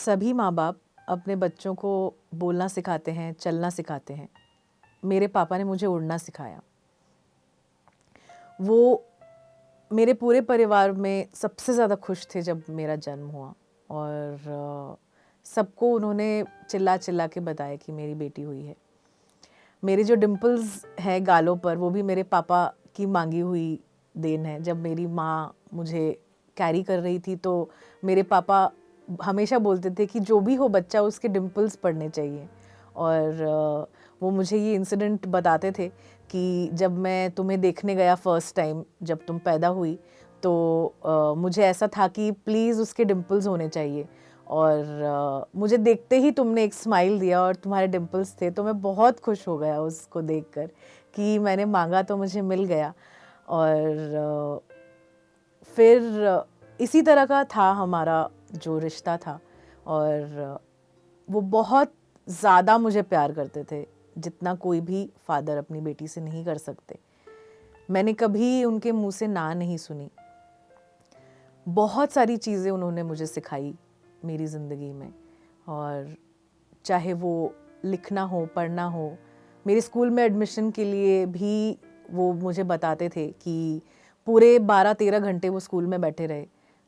सभी माँ-बाप अपने बच्चों को बोलना सिखाते हैं, चलना सिखाते हैं। मेरे पापा ने मुझे उड़ना सिखाया। वो मेरे पूरे परिवार में सबसे ज़्यादा खुश थे जब मेरा जन्म हुआ और सबको उन्होंने चिल्ला-चिल्ला के बताया कि मेरी बेटी हुई है। मेरे जो डिम्पल्स हैं गालों पर, वो भी मेरे पापा की माँगी हुई देन है। जब मेरी माँ मुझे कैरी कर रही थी तो मेरे पापा हमेशा बोलते थे कि जो भी हो बच्चा उसके डिम्पल्स पड़ने चाहिए। और वो मुझे ये इंसिडेंट बताते थे कि जब मैं तुम्हें देखने गया फर्स्ट टाइम जब तुम पैदा हुई तो मुझे ऐसा था कि प्लीज़ उसके डिम्पल्स होने चाहिए। और मुझे देखते ही तुमने एक स्माइल दिया और तुम्हारे डिम्पल्स थे, तो मैं बहुत खुश हो गया उसको देखकर कि मैंने मांगा तो मुझे मिल गया। और फिर इसी तरह का था हमारा जो रिश्ता था। और वो बहुत ज़्यादा मुझे प्यार करते थे, जितना कोई भी फादर अपनी बेटी से नहीं कर सकते। मैंने कभी उनके मुंह से ना नहीं सुनी। बहुत सारी चीज़ें उन्होंने मुझे सिखाई मेरी ज़िंदगी में। और चाहे वो लिखना हो, पढ़ना हो, मेरे स्कूल में एडमिशन के लिए भी वो मुझे बताते थे कि पूरे 12-13 घंटे वो स्कूल में बैठे रहे।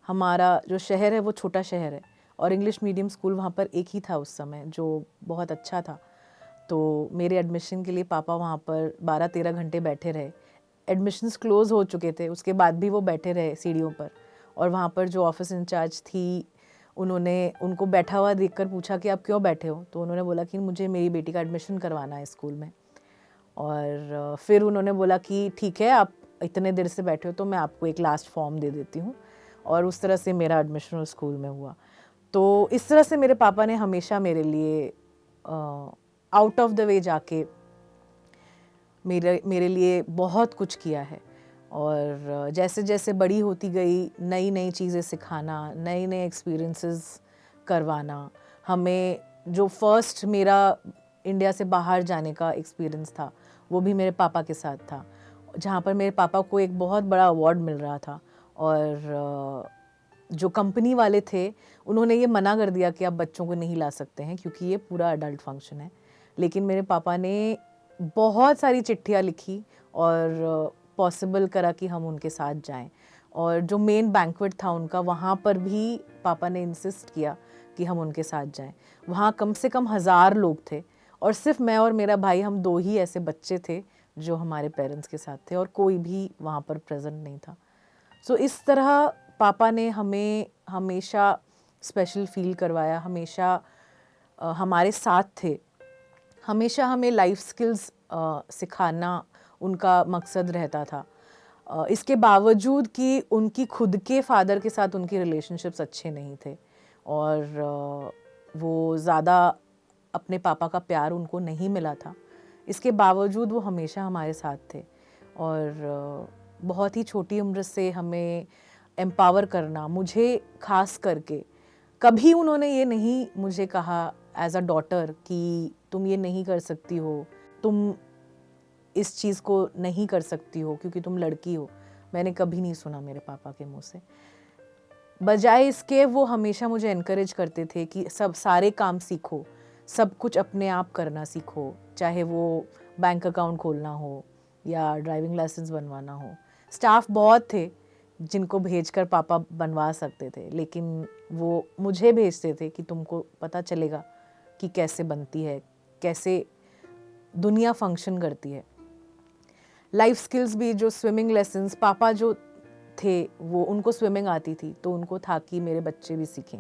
हमारा जो शहर है वो छोटा शहर है और इंग्लिश मीडियम स्कूल वहाँ पर एक ही था उस समय, जो बहुत अच्छा था। तो मेरे एडमिशन के लिए पापा वहाँ पर 12-13 घंटे बैठे रहे। एडमिशन्स क्लोज़ हो चुके थे, उसके बाद भी वो बैठे रहे सीढ़ियों पर। और वहाँ पर जो ऑफिस इंचार्ज थी, उन्होंने उनको बैठा हुआ देखकर पूछा कि आप क्यों बैठे हो? तो उन्होंने बोला कि मुझे मेरी बेटी का एडमिशन करवाना है स्कूल में। और फिर उन्होंने बोला कि ठीक है, आप इतने देर से बैठे हो तो मैं आपको एक लास्ट फॉर्म दे देती हूँ। और उस तरह से मेरा एडमिशन उस स्कूल में हुआ। तो इस तरह से मेरे पापा ने हमेशा मेरे लिए आउट ऑफ द वे जाके मेरे लिए बहुत कुछ किया है। और जैसे जैसे बड़ी होती गई, नई नई चीज़ें सिखाना, नए नए एक्सपीरियंसेस करवाना। हमें जो फर्स्ट मेरा इंडिया से बाहर जाने का एक्सपीरियंस था, वो भी मेरे पापा के साथ था, जहाँ पर मेरे पापा को एक बहुत बड़ा अवार्ड मिल रहा था। और जो कंपनी वाले थे, उन्होंने ये मना कर दिया कि आप बच्चों को नहीं ला सकते हैं क्योंकि ये पूरा अडल्ट फंक्शन है। लेकिन मेरे पापा ने बहुत सारी चिट्ठियाँ लिखी और पॉसिबल करा कि हम उनके साथ जाएं। और जो मेन बैंक्वेट था उनका, वहाँ पर भी पापा ने इंसिस्ट किया कि हम उनके साथ जाएं। वहाँ कम से कम 1000 लोग थे और सिर्फ मैं और मेरा भाई, हम 2 ही ऐसे बच्चे थे जो हमारे पेरेंट्स के साथ थे और कोई भी वहाँ पर प्रेजेंट नहीं था। सो इस तरह पापा ने हमें हमेशा स्पेशल फील करवाया, हमेशा हमारे साथ थे। हमेशा हमें लाइफ स्किल्स सिखाना उनका मकसद रहता था। इसके बावजूद कि उनकी खुद के फादर के साथ उनकी रिलेशनशिप्स अच्छे नहीं थे और वो ज़्यादा अपने पापा का प्यार उनको नहीं मिला था। इसके बावजूद वो हमेशा हमारे साथ थे और बहुत ही छोटी उम्र से हमें एम्पावर करना, मुझे खास करके कभी उन्होंने ये नहीं मुझे कहा एज अ डॉटर कि तुम ये नहीं कर सकती हो, तुम इस चीज़ को नहीं कर सकती हो क्योंकि तुम लड़की हो। मैंने कभी नहीं सुना मेरे पापा के मुंह से। बजाय इसके वो हमेशा मुझे एनकरेज करते थे कि सब सारे काम सीखो, सब कुछ अपने आप करना सीखो, चाहे वो बैंक अकाउंट खोलना हो या ड्राइविंग लाइसेंस बनवाना हो। स्टाफ बहुत थे जिनको भेजकर पापा बनवा सकते थे, लेकिन वो मुझे भेजते थे कि तुमको पता चलेगा कि कैसे बनती है, कैसे दुनिया फंक्शन करती है। लाइफ स्किल्स भी, जो स्विमिंग लेसन्स, पापा जो थे वो, उनको स्विमिंग आती थी तो उनको था कि मेरे बच्चे भी सीखें।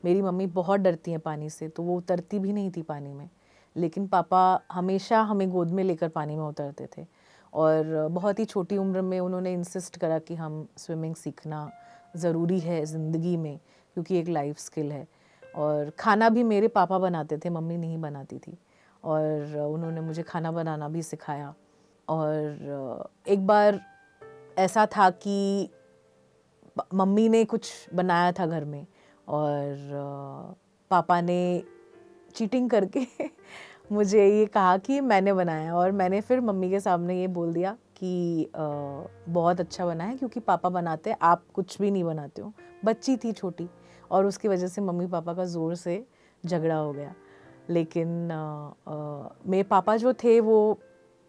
मेरी मम्मी बहुत डरती हैं पानी से, तो वो उतरती भी नहीं थी पानी में, लेकिन पापा हमेशा हमें गोद में लेकर पानी में उतरते थे। और बहुत ही छोटी उम्र में उन्होंने इंसिस्ट करा कि हम स्विमिंग सीखना ज़रूरी है ज़िंदगी में, क्योंकि एक लाइफ स्किल है। और खाना भी मेरे पापा बनाते थे, मम्मी नहीं बनाती थी। और उन्होंने मुझे खाना बनाना भी सिखाया। और एक बार ऐसा था कि मम्मी ने कुछ बनाया था घर में और पापा ने चीटिंग करके मुझे ये कहा कि मैंने बनाया। और मैंने फिर मम्मी के सामने ये बोल दिया कि बहुत अच्छा बना है क्योंकि पापा बनाते हैं, आप कुछ भी नहीं बनाते हो। बच्ची थी छोटी, और उसकी वजह से मम्मी पापा का ज़ोर से झगड़ा हो गया। लेकिन मेरे पापा जो थे वो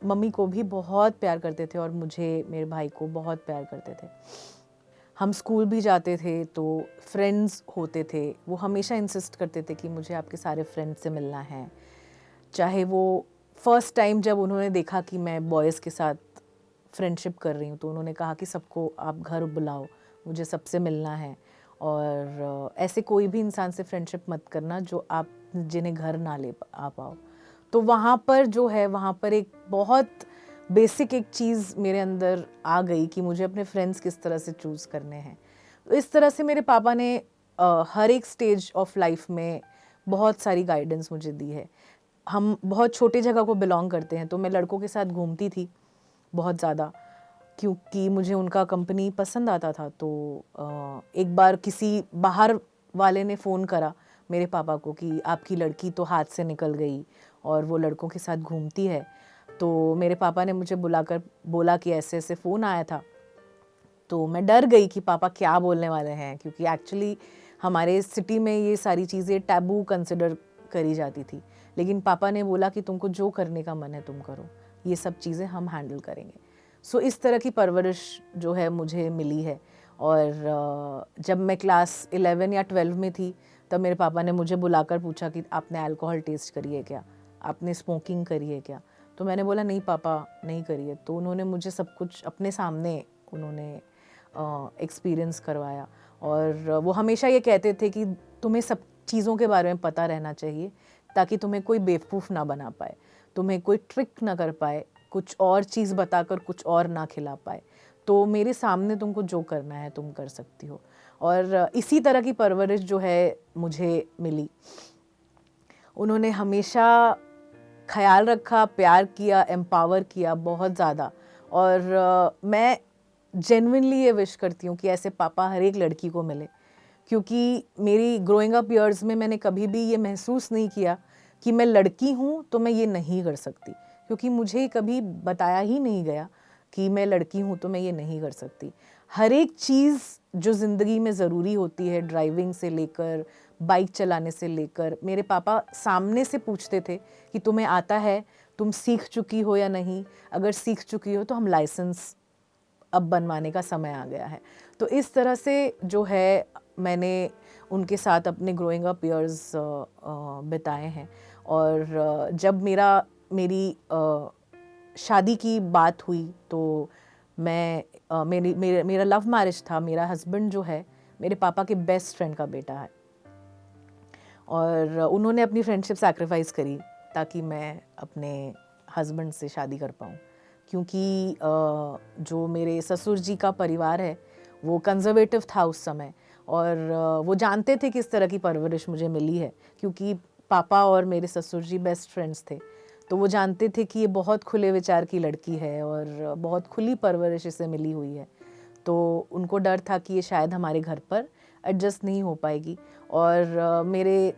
मम्मी को भी बहुत प्यार करते थे और मुझे, मेरे भाई को बहुत प्यार करते थे। हम स्कूल भी जाते थे तो फ्रेंड्स होते थे, वो हमेशा इंसिस्ट करते थे कि मुझे आपके सारे फ्रेंड्स से मिलना है। चाहे वो फर्स्ट टाइम जब उन्होंने देखा कि मैं बॉयज़ के साथ फ्रेंडशिप कर रही हूँ तो उन्होंने कहा कि सबको आप घर बुलाओ, मुझे सबसे मिलना है। और ऐसे कोई भी इंसान से फ्रेंडशिप मत करना जो आप जिन्हें घर ना ले आ पाओ। तो वहाँ पर जो है, वहाँ पर एक बहुत बेसिक एक चीज़ मेरे अंदर आ गई कि मुझे अपने फ्रेंड्स किस तरह से चूज़ करने हैं। तो इस तरह से मेरे पापा ने हर एक स्टेज ऑफ लाइफ में बहुत सारी गाइडेंस मुझे दी है। हम बहुत छोटे जगह को बिलोंग करते हैं तो मैं लड़कों के साथ घूमती थी बहुत ज़्यादा, क्योंकि मुझे उनका कंपनी पसंद आता था। तो एक बार किसी बाहर वाले ने फ़ोन करा मेरे पापा को कि आपकी लड़की तो हाथ से निकल गई और वो लड़कों के साथ घूमती है। तो मेरे पापा ने मुझे बुलाकर बोला कि ऐसे ऐसे फ़ोन आया था। तो मैं डर गई कि पापा क्या बोलने वाले हैं, क्योंकि एक्चुअली हमारे सिटी में ये सारी चीज़ें टैबू कंसिडर करी जाती थी। लेकिन पापा ने बोला कि तुमको जो करने का मन है तुम करो, ये सब चीज़ें हम हैंडल करेंगे। सो इस तरह की परवरिश जो है मुझे मिली है। और जब मैं क्लास 11 या 12 में थी तब मेरे पापा ने मुझे बुलाकर पूछा कि आपने अल्कोहल टेस्ट करी है क्या, आपने स्मोकिंग करी है क्या। तो मैंने बोला नहीं पापा, नहीं करी है। तो उन्होंने मुझे सब कुछ अपने सामने उन्होंने एक्सपीरियंस करवाया। और वो हमेशा ये कहते थे कि तुम्हें सब चीज़ों के बारे में पता रहना चाहिए ताकि तुम्हें कोई बेवकूफ़ ना बना पाए, तुम्हें कोई ट्रिक ना कर पाए, कुछ और चीज़ बताकर कुछ और ना खिला पाए। तो मेरे सामने तुमको जो करना है तुम कर सकती हो। और इसी तरह की परवरिश जो है मुझे मिली। उन्होंने हमेशा ख्याल रखा, प्यार किया, एम्पावर किया बहुत ज़्यादा। और मैं जेन्युइनली ये विश करती हूँ कि ऐसे पापा हर एक लड़की को मिले, क्योंकि मेरी ग्रोइंग अप ईयर्स में मैंने कभी भी ये महसूस नहीं किया कि मैं लड़की हूँ तो मैं ये नहीं कर सकती, क्योंकि मुझे कभी बताया ही नहीं गया कि मैं लड़की हूँ तो मैं ये नहीं कर सकती। हर एक चीज़ जो ज़िंदगी में ज़रूरी होती है, ड्राइविंग से लेकर बाइक चलाने से लेकर, मेरे पापा सामने से पूछते थे कि तुम्हें आता है, तुम सीख चुकी हो या नहीं, अगर सीख चुकी हो तो हम लाइसेंस अब बनवाने का समय आ गया है। तो इस तरह से जो है मैंने उनके साथ अपने ग्रोइंग अप ईयर्स बिताए हैं। और जब मेरी शादी की बात हुई तो मेरा लव मैरिज था। मेरा हस्बैंड जो है मेरे पापा के बेस्ट फ्रेंड का बेटा है और उन्होंने अपनी फ्रेंडशिप सैक्रिफाइस करी ताकि मैं अपने हस्बैंड से शादी कर पाऊँ, क्योंकि जो मेरे ससुर जी का परिवार है वो कंजर्वेटिव था उस समय। और वो जानते थे किस तरह की परवरिश मुझे मिली है, क्योंकि पापा और मेरे ससुर जी बेस्ट फ्रेंड्स थे। तो वो जानते थे कि ये बहुत खुले विचार की लड़की है और बहुत खुली परवरिश इसे मिली हुई है। तो उनको डर था कि ये शायद हमारे घर पर एडजस्ट नहीं हो पाएगी। और मेरे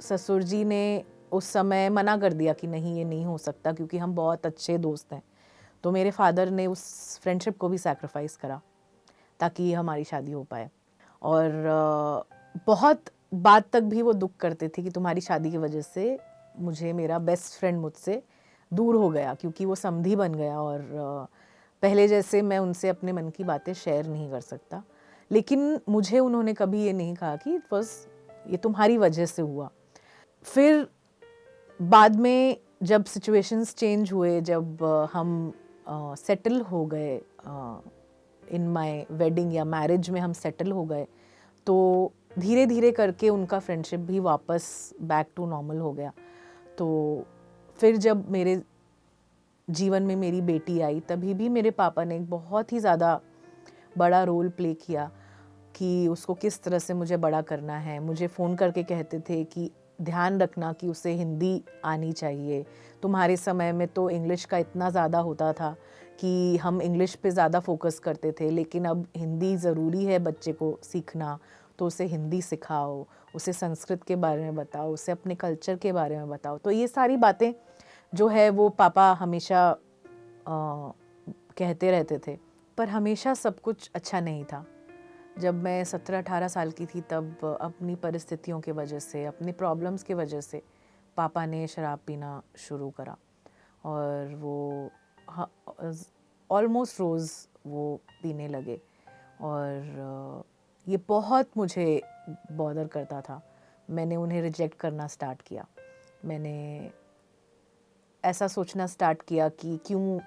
ससुर जी ने उस समय मना कर दिया कि नहीं, ये नहीं हो सकता, क्योंकि हम बहुत अच्छे दोस्त हैं। तो मेरे फादर ने उस फ्रेंडशिप को भी सैक्रिफाइस करा ताकि हमारी शादी हो पाए। और बहुत बाद तक भी वो दुख करते थे कि तुम्हारी शादी की वजह से मुझे, मेरा बेस्ट फ्रेंड मुझसे दूर हो गया, क्योंकि वो समधी बन गया और पहले जैसे मैं उनसे अपने मन की बातें शेयर नहीं कर सकता। लेकिन मुझे उन्होंने कभी ये नहीं कहा कि बस ये तुम्हारी वजह से हुआ। फिर बाद में जब सिचुएशंस चेंज हुए, जब हम सेटल हो गए, इन माय वेडिंग या मैरिज में हम सेटल हो गए, तो धीरे धीरे करके उनका फ्रेंडशिप भी वापस बैक टू नॉर्मल हो गया। तो फिर जब मेरे जीवन में मेरी बेटी आई तभी भी मेरे पापा ने एक बहुत ही ज़्यादा बड़ा रोल प्ले किया कि उसको किस तरह से मुझे बड़ा करना है। मुझे फ़ोन करके कहते थे कि ध्यान रखना कि उसे हिंदी आनी चाहिए, तुम्हारे समय में तो इंग्लिश का इतना ज़्यादा होता था कि हम इंग्लिश पे ज़्यादा फोकस करते थे, लेकिन अब हिंदी ज़रूरी है बच्चे को सीखना, तो उसे हिंदी सिखाओ, उसे संस्कृत के बारे में बताओ, उसे अपने कल्चर के बारे में बताओ। तो ये सारी बातें जो है वो पापा हमेशा कहते रहते थे, पर हमेशा सब कुछ अच्छा नहीं था। जब मैं 17-18 साल की थी तब अपनी परिस्थितियों की वजह से, अपनी प्रॉब्लम्स की वजह से पापा ने शराब पीना शुरू करा और वो ऑलमोस्ट रोज़ वो पीने लगे और ये बहुत मुझे बॉदर करता था। मैंने उन्हें रिजेक्ट करना स्टार्ट किया। मैंने ऐसा सोचना स्टार्ट किया कि क्यों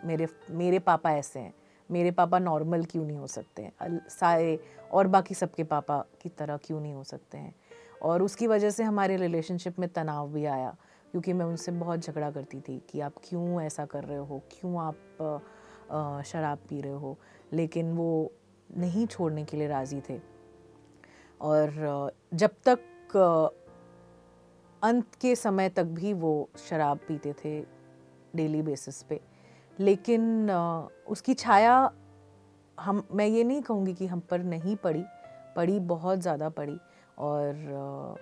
मेरे पापा ऐसे हैं, मेरे पापा नॉर्मल क्यों नहीं हो सकते हैं, सारे और बाकी सबके पापा की तरह क्यों नहीं हो सकते हैं। और उसकी वजह से हमारे रिलेशनशिप में तनाव भी आया, क्योंकि मैं उनसे बहुत झगड़ा करती थी कि आप क्यों ऐसा कर रहे हो, क्यों आप शराब पी रहे हो, लेकिन वो नहीं छोड़ने के लिए राज़ी थे। और जब तक अंत के समय तक भी वो शराब पीते थे डेली बेसिस पे, लेकिन उसकी छाया मैं ये नहीं कहूँगी कि हम पर नहीं पड़ी बहुत ज़्यादा पड़ी। और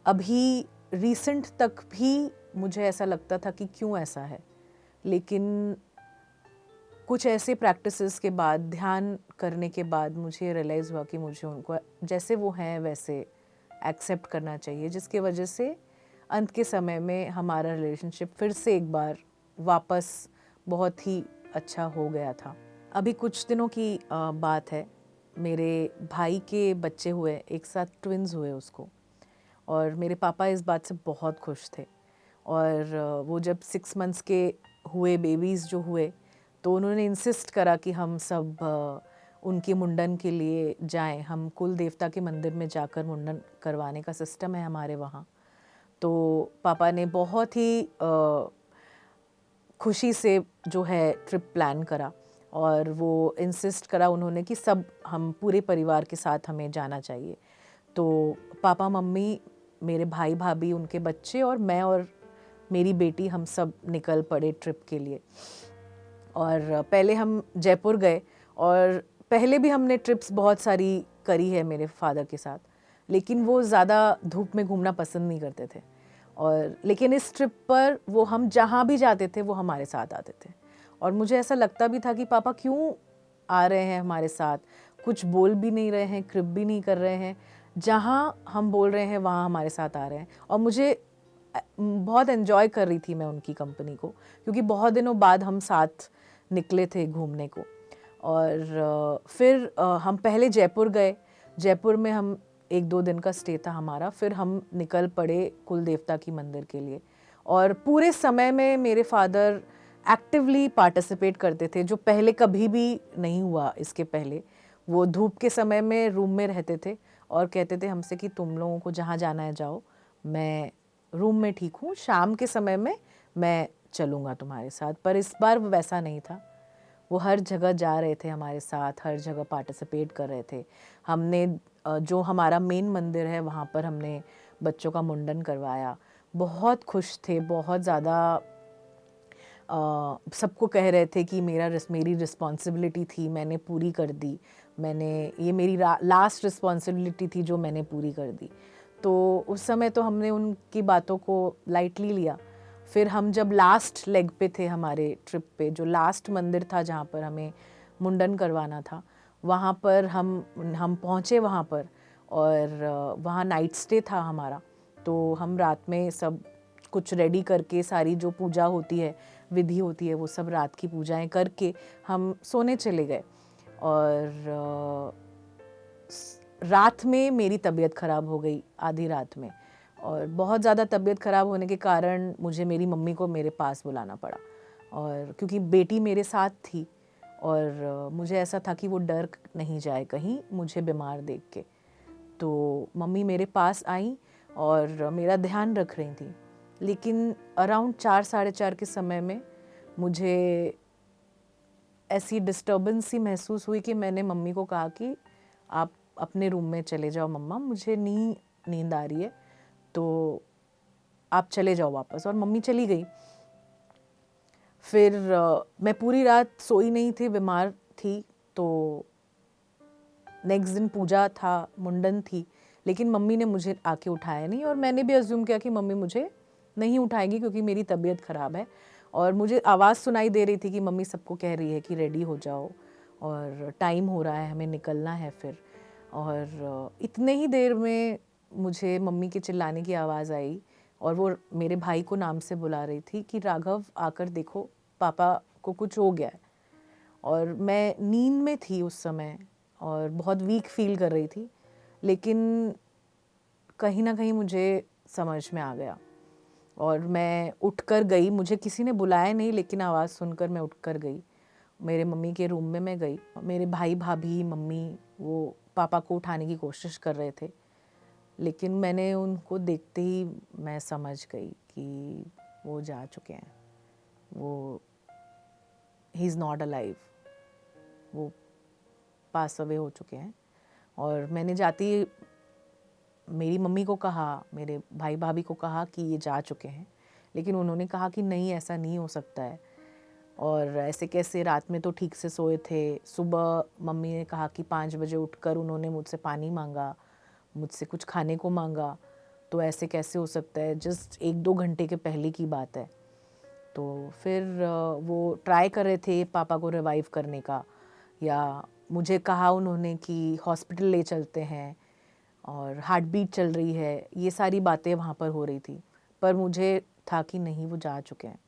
अभी रिसेंट तक भी मुझे ऐसा लगता था कि क्यों ऐसा है, लेकिन कुछ ऐसे प्रैक्टिसेस के बाद, ध्यान करने के बाद मुझे रियलाइज़ हुआ कि मुझे उनको जैसे वो हैं वैसे एक्सेप्ट करना चाहिए, जिसकी वजह से अंत के समय में हमारा रिलेशनशिप फिर से एक बार वापस बहुत ही अच्छा हो गया था। अभी कुछ दिनों की बात है, मेरे भाई के बच्चे हुए, एक साथ ट्विन्स हुए उसको, और मेरे पापा इस बात से बहुत खुश थे। और वो जब 6 मंथ्स के हुए, बेबीज़ जो हुए, तो उन्होंने इंसिस्ट करा कि हम सब उनके मुंडन के लिए जाएं। हम कुल देवता के मंदिर में जाकर मुंडन करवाने का सिस्टम है हमारे वहाँ। तो पापा ने बहुत ही खुशी से जो है ट्रिप प्लान करा और वो इंसिस्ट करा उन्होंने कि सब हम पूरे परिवार के साथ हमें जाना चाहिए। तो पापा, मम्मी, मेरे भाई भाभी, उनके बच्चे और मैं और मेरी बेटी, हम सब निकल पड़े ट्रिप के लिए। और पहले हम जयपुर गए, और पहले भी हमने ट्रिप्स बहुत सारी करी है मेरे फादर के साथ, लेकिन वो ज़्यादा धूप में घूमना पसंद नहीं करते थे। और लेकिन इस ट्रिप पर वो हम जहाँ भी जाते थे वो हमारे साथ आते थे, और मुझे ऐसा लगता भी था कि पापा क्यों आ रहे हैं हमारे साथ, कुछ बोल भी नहीं रहे हैं, क्रिप भी नहीं कर रहे हैं, जहाँ हम बोल रहे हैं वहाँ हमारे साथ आ रहे हैं। और मुझे बहुत एंजॉय कर रही थी मैं उनकी कंपनी को, क्योंकि बहुत दिनों बाद हम साथ निकले थे घूमने को। और फिर हम पहले जयपुर गए। जयपुर में हम 1-2 दिन का स्टे था हमारा। फिर हम निकल पड़े कुल देवता की मंदिर के लिए, और पूरे समय में मेरे फादर एक्टिवली पार्टिसिपेट करते थे, जो पहले कभी भी नहीं हुआ। इसके पहले वो धूप के समय में रूम में रहते थे और कहते थे हमसे कि तुम लोगों को जहाँ जाना है जाओ, मैं रूम में ठीक हूँ, शाम के समय में मैं चलूँगा तुम्हारे साथ। पर इस बार वैसा नहीं था। वो हर जगह जा रहे थे हमारे साथ, हर जगह पार्टिसिपेट कर रहे थे। हमने जो हमारा मेन मंदिर है वहाँ पर हमने बच्चों का मुंडन करवाया। बहुत खुश थे, बहुत ज़्यादा सबको कह रहे थे कि मेरी रिस्पॉन्सिबिलिटी थी, मैंने पूरी कर दी। ये मेरी लास्ट रिस्पॉन्सिबिलिटी थी जो मैंने पूरी कर दी। तो उस समय तो हमने उनकी बातों को लाइटली लिया। फिर हम जब लास्ट लेग पे थे हमारे ट्रिप पे, जो लास्ट मंदिर था जहाँ पर हमें मुंडन करवाना था, वहाँ पर हम पहुँचे वहाँ पर, और वहाँ नाइट स्टे था हमारा। तो हम रात में सब कुछ रेडी करके, सारी जो पूजा होती है, विधि होती है, वो सब रात की पूजाएं करके हम सोने चले गए। और रात में मेरी तबीयत ख़राब हो गई, आधी रात में, और बहुत ज़्यादा तबीयत ख़राब होने के कारण मुझे मेरी मम्मी को मेरे पास बुलाना पड़ा। और क्योंकि बेटी मेरे साथ थी, और मुझे ऐसा था कि वो डर नहीं जाए कहीं मुझे बीमार देख के। तो मम्मी मेरे पास आई और मेरा ध्यान रख रही थी। लेकिन अराउंड 4 साढ़े 4 के समय में मुझे ऐसी डिस्टर्बेंस सी महसूस हुई कि मैंने मम्मी को कहा कि आप अपने रूम में चले जाओ मम्मा, मुझे नींद आ रही है, तो आप चले जाओ वापस। और मम्मी चली गई। फिर मैं पूरी रात सोई नहीं थी, बीमार थी। तो नेक्स्ट दिन पूजा था, मुंडन थी, लेकिन मम्मी ने मुझे आके उठाया नहीं, और मैंने भी अज्यूम किया कि मम्मी मुझे नहीं उठाएगी क्योंकि मेरी तबीयत ख़राब है। और मुझे आवाज़ सुनाई दे रही थी कि मम्मी सबको कह रही है कि रेडी हो जाओ और टाइम हो रहा है, हमें निकलना है फिर। और इतने ही देर में मुझे मम्मी के चिल्लाने की आवाज़ आई और वो मेरे भाई को नाम से बुला रही थी कि राघव आकर देखो, पापा को कुछ हो गया है। और मैं नींद में थी उस समय और बहुत वीक फील कर रही थी, लेकिन कहीं ना कहीं मुझे समझ में आ गया और मैं उठकर गई। मुझे किसी ने बुलाया नहीं, लेकिन आवाज़ सुनकर मैं उठकर गई। मेरे मम्मी के रूम में मैं गई। मेरे भाई भाभी मम्मी वो पापा को उठाने की कोशिश कर रहे थे, लेकिन मैंने उनको देखते ही मैं समझ गई कि वो जा चुके हैं, वो ही इज़ नॉट अलाइव, वो पास अवे हो चुके हैं। और मैंने जाती मेरी मम्मी को कहा, मेरे भाई भाभी को कहा कि ये जा चुके हैं, लेकिन उन्होंने कहा कि नहीं, ऐसा नहीं हो सकता है। और ऐसे कैसे, रात में तो ठीक से सोए थे। सुबह मम्मी ने कहा कि 5 बजे उठकर उन्होंने मुझसे पानी मांगा, मुझसे कुछ खाने को मांगा, तो ऐसे कैसे हो सकता है, जस्ट 1-2 घंटे के पहले की बात है। तो फिर वो ट्राई कर रहे थे पापा को रिवाइव करने का, या मुझे कहा उन्होंने कि हॉस्पिटल ले चलते हैं और हार्ट बीट चल रही है, ये सारी बातें वहाँ पर हो रही थी, पर मुझे था कि नहीं, वो जा चुके हैं।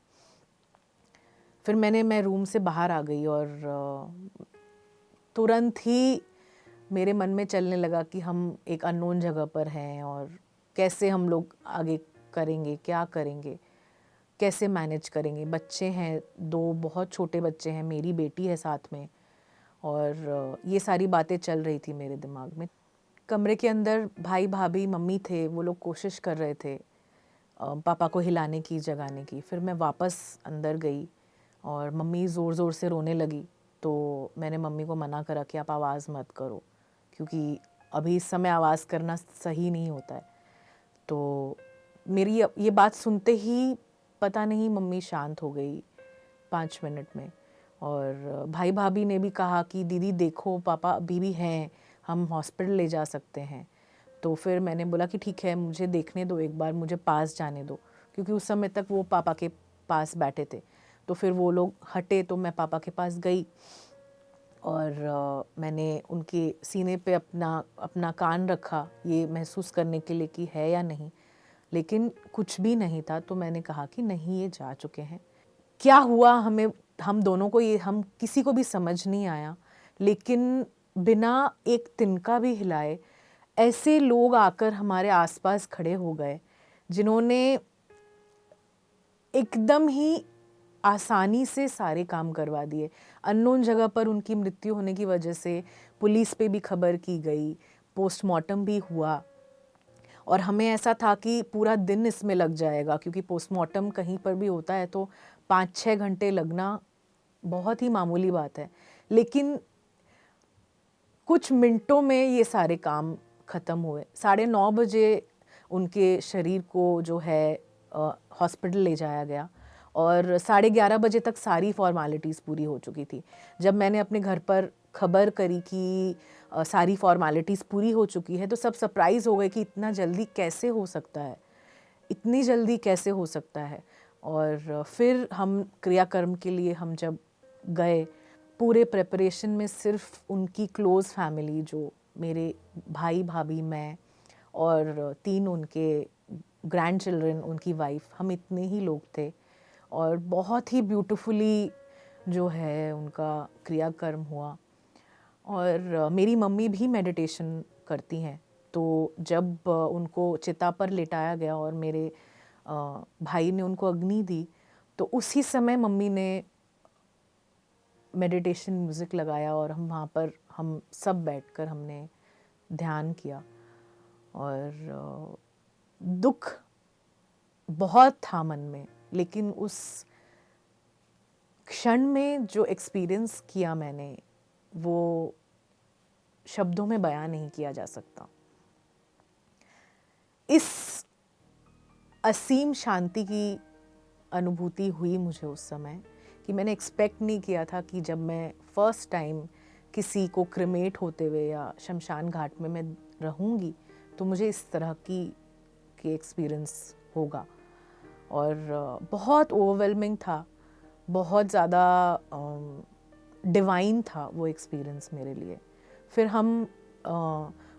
फिर मैं रूम से बाहर आ गई और तुरंत ही मेरे मन में चलने लगा कि हम एक अननोन जगह पर हैं और कैसे हम लोग आगे करेंगे, क्या करेंगे, कैसे मैनेज करेंगे। बच्चे हैं, 2 बहुत छोटे बच्चे हैं, मेरी बेटी है साथ में, और ये सारी बातें चल रही थी मेरे दिमाग में। कमरे के अंदर भाई भाभी मम्मी थे, वो लोग कोशिश कर रहे थे पापा को हिलाने की, जगाने की। फिर मैं वापस अंदर गई और मम्मी ज़ोर ज़ोर से रोने लगी, तो मैंने मम्मी को मना करा कि आप आवाज़ मत करो, क्योंकि अभी इस समय आवाज़ करना सही नहीं होता है। तो मेरी ये बात सुनते ही पता नहीं मम्मी शांत हो गई 5 मिनट में। और भाई भाभी ने भी कहा कि दीदी देखो, पापा अभी भी हैं, हम हॉस्पिटल ले जा सकते हैं। तो फिर मैंने बोला कि ठीक है, मुझे देखने दो एक बार, मुझे पास जाने दो, क्योंकि उस समय तक वो पापा के पास बैठे थे। तो फिर वो लोग हटे तो मैं पापा के पास गई और मैंने उनके सीने पे अपना कान रखा, ये महसूस करने के लिए कि है या नहीं, लेकिन कुछ भी नहीं था। तो मैंने कहा कि नहीं, ये जा चुके हैं। क्या हुआ हम दोनों को, ये हम किसी को भी समझ नहीं आया, लेकिन बिना एक तिनका भी हिलाए ऐसे लोग आकर हमारे आसपास खड़े हो गए, जिन्होंने एकदम ही आसानी से सारे काम करवा दिए। अननोन जगह पर उनकी मृत्यु होने की वजह से पुलिस पे भी खबर की गई, पोस्टमार्टम भी हुआ, और हमें ऐसा था कि पूरा दिन इसमें लग जाएगा, क्योंकि पोस्टमार्टम कहीं पर भी होता है तो 5-6 घंटे लगना बहुत ही मामूली बात है। लेकिन कुछ मिनटों में ये सारे काम ख़त्म हुए। 9:30 बजे उनके शरीर को जो है हॉस्पिटल ले जाया गया और 11:30 बजे तक सारी फॉर्मेलिटीज़ पूरी हो चुकी थी। जब मैंने अपने घर पर खबर करी कि सारी फॉर्मेलिटीज़ पूरी हो चुकी है, तो सब सरप्राइज़ हो गए कि इतना जल्दी कैसे हो सकता है, इतनी जल्दी कैसे हो सकता है। और फिर हम क्रियाकर्म के लिए हम जब गए, पूरे प्रिपरेशन में सिर्फ उनकी क्लोज़ फैमिली, जो मेरे भाई भाभी, मैं और 3 उनके ग्रैंड चिल्ड्रन, उनकी वाइफ, हम इतने ही लोग थे। और बहुत ही ब्यूटीफुली जो है उनका क्रियाकर्म हुआ। और मेरी मम्मी भी मेडिटेशन करती हैं, तो जब उनको चिता पर लेटाया गया और मेरे भाई ने उनको अग्नि दी, तो उसी समय मम्मी ने मेडिटेशन म्यूज़िक लगाया और हम सब बैठकर हमने ध्यान किया। और दुख बहुत था मन में, लेकिन उस क्षण में जो एक्सपीरियंस किया मैंने, वो शब्दों में बयां नहीं किया जा सकता। इस असीम शांति की अनुभूति हुई मुझे उस समय कि मैंने एक्सपेक्ट नहीं किया था कि जब मैं फर्स्ट टाइम किसी को क्रिमेट होते हुए या शमशान घाट में मैं रहूँगी, तो मुझे इस तरह की एक्सपीरियंस होगा। और बहुत ओवरवेलमिंग था, बहुत ज़्यादा डिवाइन था वो एक्सपीरियंस मेरे लिए। फिर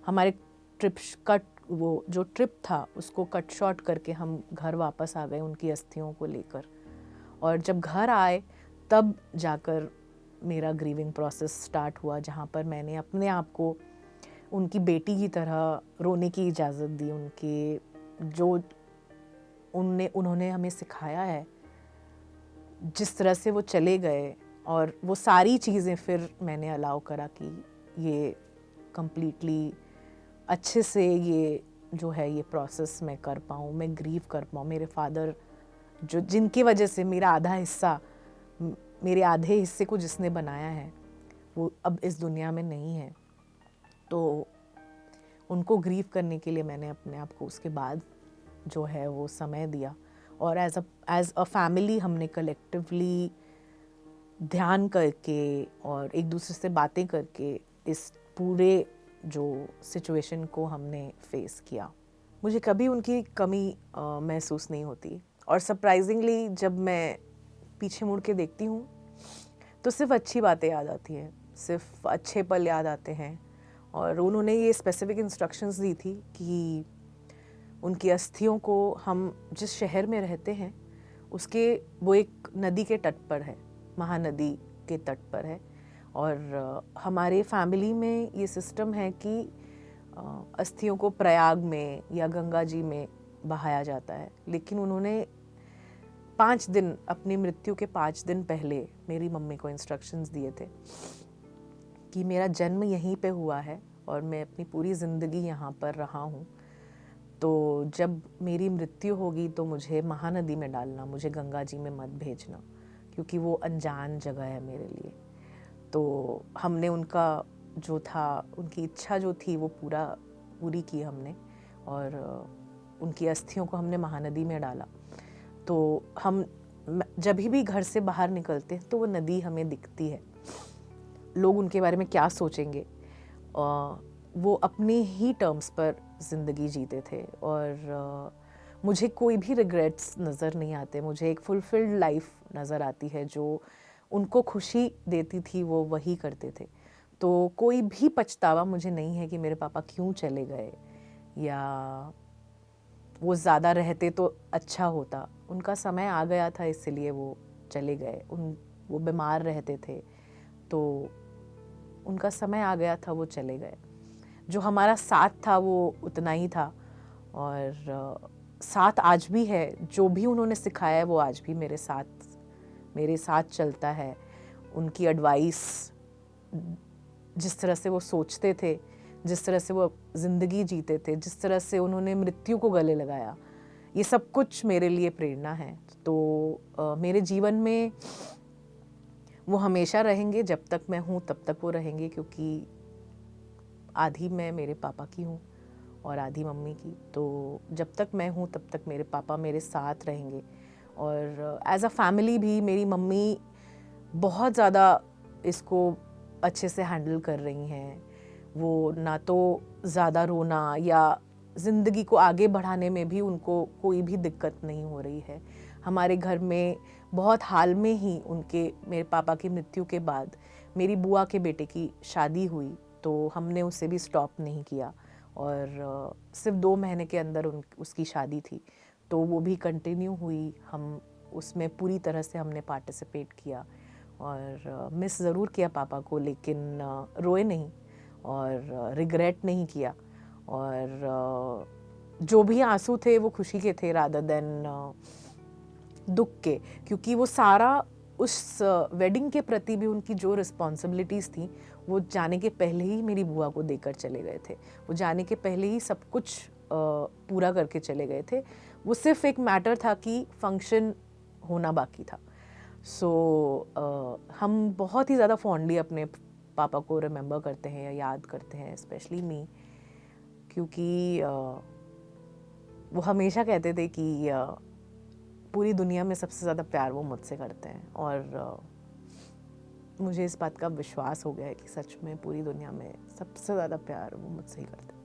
हमारे वो जो ट्रिप था उसको कट शॉर्ट करके हम घर वापस आ गए उनकी अस्थियों को लेकर। और जब घर आए तब जाकर मेरा ग्रीविंग प्रोसेस स्टार्ट हुआ, जहाँ पर मैंने अपने आप को उनकी बेटी की तरह रोने की इजाज़त दी। जो उन्होंने हमें सिखाया है, जिस तरह से वो चले गए, और वो सारी चीज़ें फिर मैंने अलाउ करा कि ये कंप्लीटली अच्छे से ये जो है ये प्रोसेस मैं कर पाऊँ, मैं ग्रीव कर पाऊँ। मेरे फादर जिनकी वजह से मेरा आधा हिस्सा, मेरे आधे हिस्से को जिसने बनाया है, वो अब इस दुनिया में नहीं है। तो उनको ग्रीव करने के लिए मैंने अपने आप को उसके बाद जो है वो समय दिया। और एज अ फैमिली हमने कलेक्टिवली ध्यान करके और एक दूसरे से बातें करके इस पूरे जो सिचुएशन को हमने फेस किया। मुझे कभी उनकी कमी महसूस नहीं होती। और सरप्राइजिंगली जब मैं पीछे मुड़ के देखती हूँ तो सिर्फ अच्छी बातें याद आती हैं, सिर्फ अच्छे पल याद आते हैं। और उन्होंने ये स्पेसिफिक इंस्ट्रक्शंस दी थी कि उनकी अस्थियों को हम जिस शहर में रहते हैं उसके वो एक नदी के तट पर है, महानदी के तट पर है। और हमारे फैमिली में ये सिस्टम है कि अस्थियों को प्रयाग में या गंगा जी में बहाया जाता है। लेकिन उन्होंने 5 दिन, अपनी मृत्यु के 5 दिन पहले मेरी मम्मी को इंस्ट्रक्शंस दिए थे कि मेरा जन्म यहीं पे हुआ है और मैं अपनी पूरी ज़िंदगी यहाँ पर रहा हूँ, तो जब मेरी मृत्यु होगी तो मुझे महानदी में डालना, मुझे गंगा जी में मत भेजना, क्योंकि वो अनजान जगह है मेरे लिए। तो हमने उनका जो था, उनकी इच्छा जो थी वो पूरी की हमने, और उनकी अस्थियों को हमने महानदी में डाला। तो हम जब भी घर से बाहर निकलते हैं तो वो नदी हमें दिखती है। लोग उनके बारे में क्या सोचेंगे, वो अपने ही टर्म्स पर ज़िंदगी जीते थे। और मुझे कोई भी रिग्रेट्स नज़र नहीं आते। मुझे एक फुलफिल्ड लाइफ नज़र आती है। जो उनको खुशी देती थी वो वही करते थे। तो कोई भी पछतावा मुझे नहीं है कि मेरे पापा क्यों चले गए या वो ज़्यादा रहते तो अच्छा होता। उनका समय आ गया था इसलिए वो चले गए। वो बीमार रहते थे तो उनका समय आ गया था, वो चले गए। जो हमारा साथ था वो उतना ही था, और साथ आज भी है। जो भी उन्होंने सिखाया है वो आज भी मेरे साथ चलता है। उनकी एडवाइस, जिस तरह से वो सोचते थे, जिस तरह से वो ज़िंदगी जीते थे, जिस तरह से उन्होंने मृत्यु को गले लगाया, ये सब कुछ मेरे लिए प्रेरणा है। तो मेरे जीवन में वो हमेशा रहेंगे। जब तक मैं हूँ तब तक वो रहेंगे, क्योंकि आधी मैं मेरे पापा की हूँ और आधी मम्मी की। तो जब तक मैं हूँ तब तक मेरे पापा मेरे साथ रहेंगे। और एज अ फैमिली भी मेरी मम्मी बहुत ज़्यादा इसको अच्छे से हैंडल कर रही हैं। वो ना तो ज़्यादा रोना या ज़िंदगी को आगे बढ़ाने में भी उनको कोई भी दिक्कत नहीं हो रही है। हमारे घर में बहुत हाल में ही मेरे पापा की मृत्यु के बाद मेरी बुआ के बेटे की शादी हुई, तो हमने उसे भी स्टॉप नहीं किया। और सिर्फ 2 महीने के अंदर उसकी शादी थी, तो वो भी कंटिन्यू हुई। हम उसमें पूरी तरह से हमने पार्टिसिपेट किया और मिस ज़रूर किया पापा को, लेकिन रोए नहीं और रिग्रेट नहीं किया। और जो भी आंसू थे वो खुशी के थे रादर देन दुख के, क्योंकि वो सारा उस वेडिंग के प्रति भी उनकी जो रिस्पॉन्सिबिलिटीज़ थी वो जाने के पहले ही मेरी बुआ को देकर चले गए थे। वो जाने के पहले ही सब कुछ पूरा करके चले गए थे। वो सिर्फ एक मैटर था कि फंक्शन होना बाकी था। हम बहुत ही ज़्यादा फॉन्डली अपने पापा को रिमेंबर करते हैं या याद करते हैं, स्पेशली मी, क्योंकि वो हमेशा कहते थे कि पूरी दुनिया में सबसे ज़्यादा प्यार वो मुझसे करते हैं। और मुझे इस बात का विश्वास हो गया है कि सच में पूरी दुनिया में सबसे ज़्यादा प्यार वो मुझसे ही करते हैं।